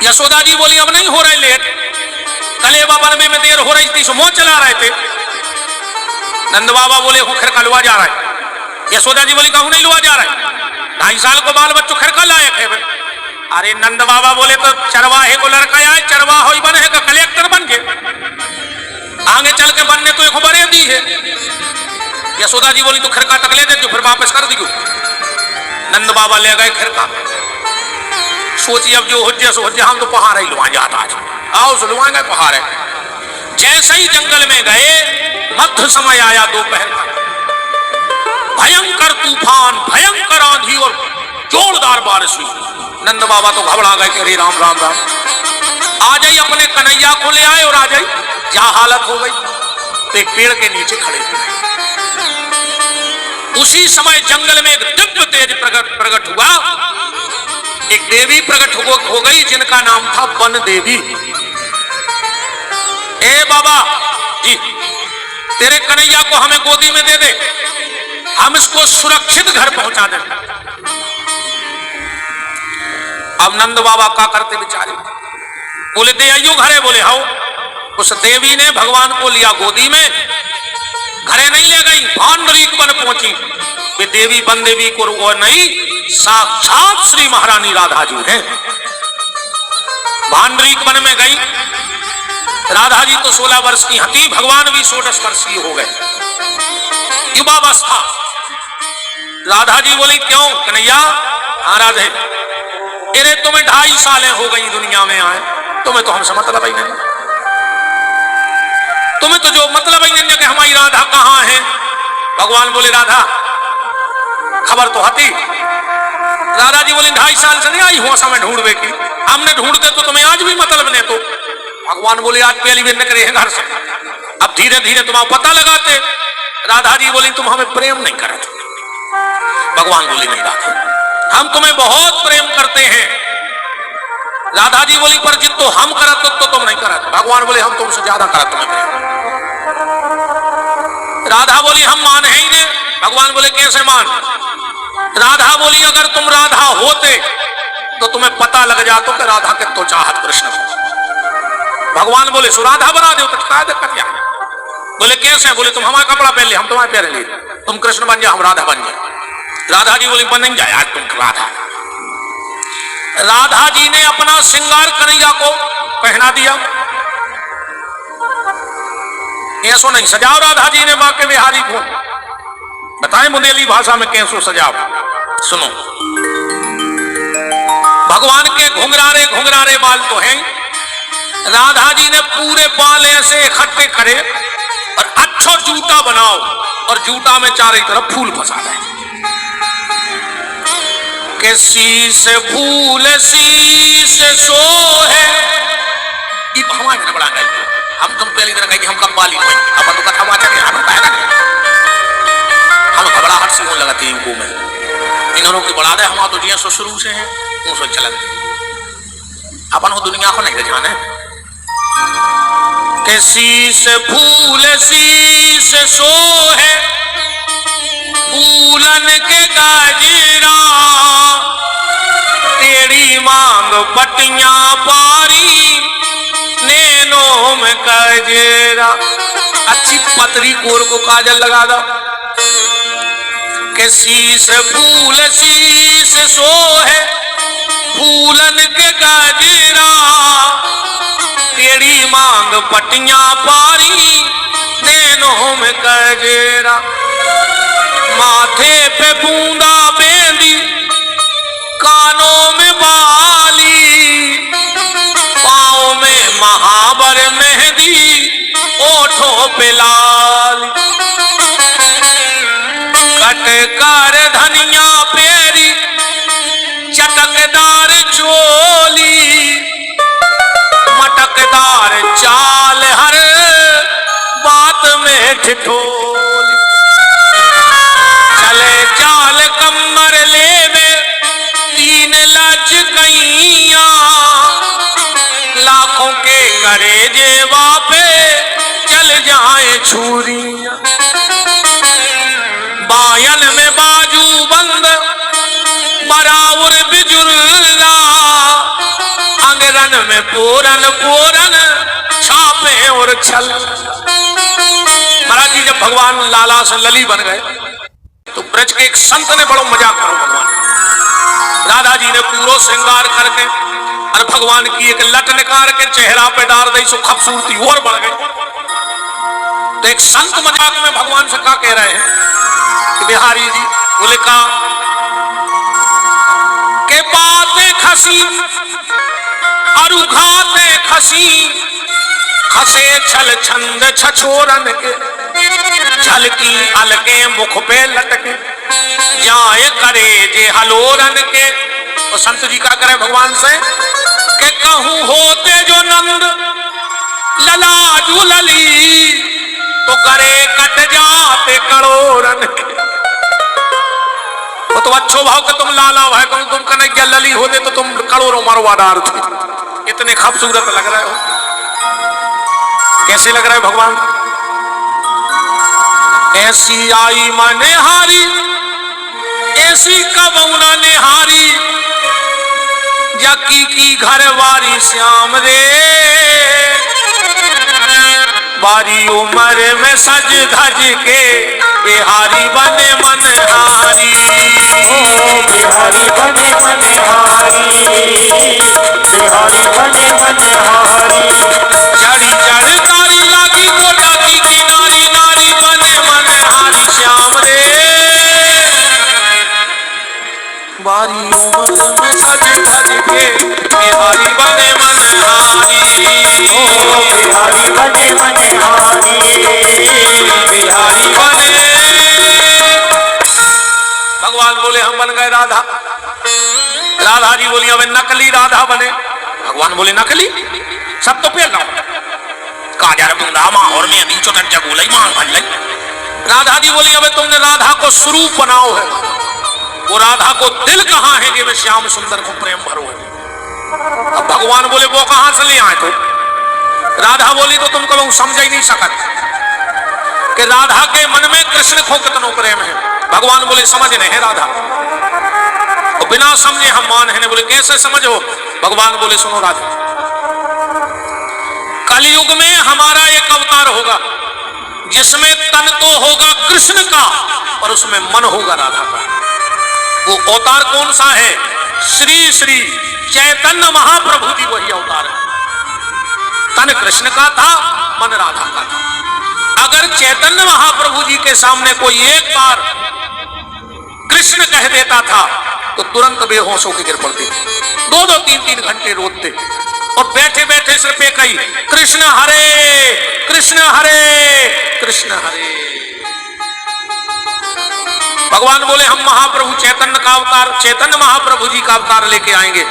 यशोदा जी बोली अब नहीं हो रहे लेट, कलेवा बनने में देर हो रही थी, सो मोह चला रहे थे। नंद बाबा बोले हो खिरका लुआ जा रहा है। यशोदा जी बोली कहूं नहीं लुआ जा रहा है, 2.5 साल को बाल बच्चों खिरका लायक है। अरे नंद बाबा बोले तो चरवाहे को लड़का आए, चरवाहा ही बने का कलेक्टर बन गए, आगे चल के बनने तो एक बड़े दी है। यशोदा जी बोली तो खिरका तक ले दे, तो फिर वापस कर दियो। नंद बाबा ले गए खिरका, सोची अब जो हो सो हम तो पहाड़ ही लुआ जाता आज, आओ सुलवा गए पहाड़ है। जैसे ही जंगल में गए, मध्य समय आया दोपहर का, भयंकर तूफान, भयंकर आंधी और जोरदार बारिश हुई। नंद बाबा तो घबरा गए कि अरे राम राम राम, आ जाई अपने कन्हैया को ले आए और आ जाई, क्या हालत हो गई। तो एक पेड़ के नीचे खड़े हुए, उसी समय जंगल में एक दिव्य तेज प्रकट हुआ। एक देवी प्रकट हो गई जिनका नाम था वन देवी। ए बाबा जी, तेरे कन्हैया को हमें गोदी में दे दे, हम इसको सुरक्षित घर पहुंचा दें। अब नंद बाबा क्या करते बेचारे, बोले दे आइयो घरे, बोले हाओ। उस देवी ने भगवान को लिया गोदी में, घरे नहीं ले गई, भांडरीक बन पहुंची। वे देवी बन देवी को वो नहीं, साक्षात श्री महारानी राधा जी हैं। भांडरीक वन में गई, राधा जी तो 16 वर्ष की हती, भगवान भी 16 वर्षीय हो गए, युवावस्था। राधा जी बोली क्यों कन्हैया, हाँ राधे, अरे तुम्हें 2.5 सालें हो गई दुनिया में आए, तुम्हें तो हमसे मतलब ही नहीं, तुम्हें तो जो मतलब ही नहीं कि हमारी राधा कहाँ है। भगवान बोले राधा खबर तो हती। राधा जी बोली 2.5 साल से नहीं आई हुआ समय ढूंढवे की, हमने ढूंढते तो तुम्हें आज भी मतलब नहीं। तो भगवान बोले आज पहली बार निकले हैं घर से, अब धीरे धीरे तुम्हारा पता लगाते। राधा जी बोली तुम हमें प्रेम नहीं करते। भगवान बोले नहीं राधा, हम तुम्हें बहुत प्रेम करते हैं। राधा जी बोली पर जित तो हम करत तो तुम नहीं करत। भगवान बोले हम तुमसे ज्यादा करत तुम्हें प्रेम। राधा बोली हम मान ही नहीं। भगवान बोले कैसे मान। राधा बोली अगर तुम राधा होते तो तुम्हें पता लग जाता कि राधा के तो चाहत कृष्ण को। भगवान बोले सो राधा बना दो, तो क्या दिक्कत क्या। बोले कैसे, बोले तुम हमारा कपड़ा पहन ले, हम तुम्हारे पहन ले, तुम कृष्ण बन जाओ, हम राधा बन जाए। राधा जी बोली बन नहीं जाए आज तुम राधा। राधा जी ने अपना श्रृंगार कन्हैया को पहना दिया। कैसो नहीं सजाओ राधा जी ने बाके बिहारी को, बताएं बुंदेली भाषा में कैसो सजाओ। सुनो, भगवान के घुंघरारे घुंघरारे बाल तो हैं। राधा जी ने पूरे बाल ऐसे इकट्ठे करे और अच्छा जूता बनाओ और जूता में चारों तरफ फूल फंसा दें। के शीश फूल शीश सोहे, ये हमारे बड़ा गए। हम तुम पहली तरह कहेंगे हम कब बाली हुए, अपन तो कथा वाचा के हमें पाएगा नहीं, हम घबराहट से होने लगा थी इनको में। इन्होंने की बढ़ा दे, हम तो जिया शुरू से हैं मुंह से चलन, अपन वो दुनिया को नहीं जाने। के शीश फूल शीश सोहे, फूलन के गाजरा, तेरी मांग पटियां पारी, नैनों में कजरा। अच्छी पतरी कोर को काजल लगा दो। के शीश फूल शीश सोहे, फूलन के गजरा, तेरी मांग पटियां पारी, नैनों में कजरा। माथे पे बूंदा बेंदी, कानों में बाली, पाँव में महावर मेहंदी, ओठों पे लाल। कटकर धनिया पेरी, चटकदार चोली, मटकदार चाल हर बात में ठिठोली। चले चाल से लली बन गए। तो ब्रज के एक संत ने बड़ो मजाक करो भगवान। राधा जी ने पूरा श्रृंगार करके और भगवान की एक लट निकाल के चेहरा पे डाल दी, सो खूबसूरती और बढ़ गई। तो एक संत मजाक में भगवान से क्या कह रहे हैं कि बिहारी जी बोले का के बातें खसी और उघाते खसी खसे छल छंद छछोरन के झलकी अलके मुख पे लटके जाए करे जे हलोरन के। और संत जी क्या करे भगवान से कि कहूं होते जो नंद ललाजू लली तो करे कट जाते करोरन के। वो तो अच्छो भाव के तुम लाला भाई कहूं तुम कन्हैया लली होते तो तुम करोड़ों मरवा डार थे। इतने खूबसूरत लग रहे हो। कैसे लग रहा है भगवान? ऐसी आई माने हारी ऐसी कबौना ने हारी जकी की घर वारी श्याम रे बारी उम्र में सज धज के बिहारी बने मन हारी। ओ बिहारी बने मन हारी बिहारी बने मन हारी। जड़ी जड़ तारी लागी गोटा की किनारी नारी बने मन हारी श्याम रे बारी उम्र में सज धज के बिहारी बने मन हारी। ओ बिहारी बने मन हारी बिहारी बने। भगवान बोले हम बन गए राधा। राधा जी बोली अब नकली राधा बने। भगवान बोले नकली सब तो पेल काजर बुंदा और में नीचो तक जगूलई मांग भन लई। राधा जी बोली अब तुमने राधा को स्वरूप बनाओ है, वो राधा को दिल कहां है कि मैं श्याम सुंदर को प्रेम भरो है। अब भगवान बोले वो कहां से ले आए तो? राधा बोली तो तुम कभी समझ ही नहीं सकत कि राधा के मन में कृष्ण को कितनो प्रेम है। भगवान बोले समझ नहीं है राधा और बिना समझे हम मान है। बोले कैसे समझो? भगवान बोले सुनो राधा, कलयुग में हमारा एक अवतार होगा जिसमें तन तो होगा कृष्ण का और उसमें मन होगा राधा का। वो अवतार कौन सा है? श्री श्री चैतन्य महाप्रभु जी वही अवतार है। तन कृष्ण का था, मन राधा का था। अगर चैतन्य महाप्रभु जी के सामने कोई एक बार कृष्ण कह देता था तो तुरंत बेहोश होकर गिर पड़ते, दो दो तीन तीन घंटे रोते और बैठे बैठे सिर पे कही कृष्ण हरे कृष्ण हरे कृष्ण हरे। भगवान बोले हम महाप्रभु चैतन्य का अवतार, चैतन्य महाप्रभु जी का अवतार लेके आएंगे।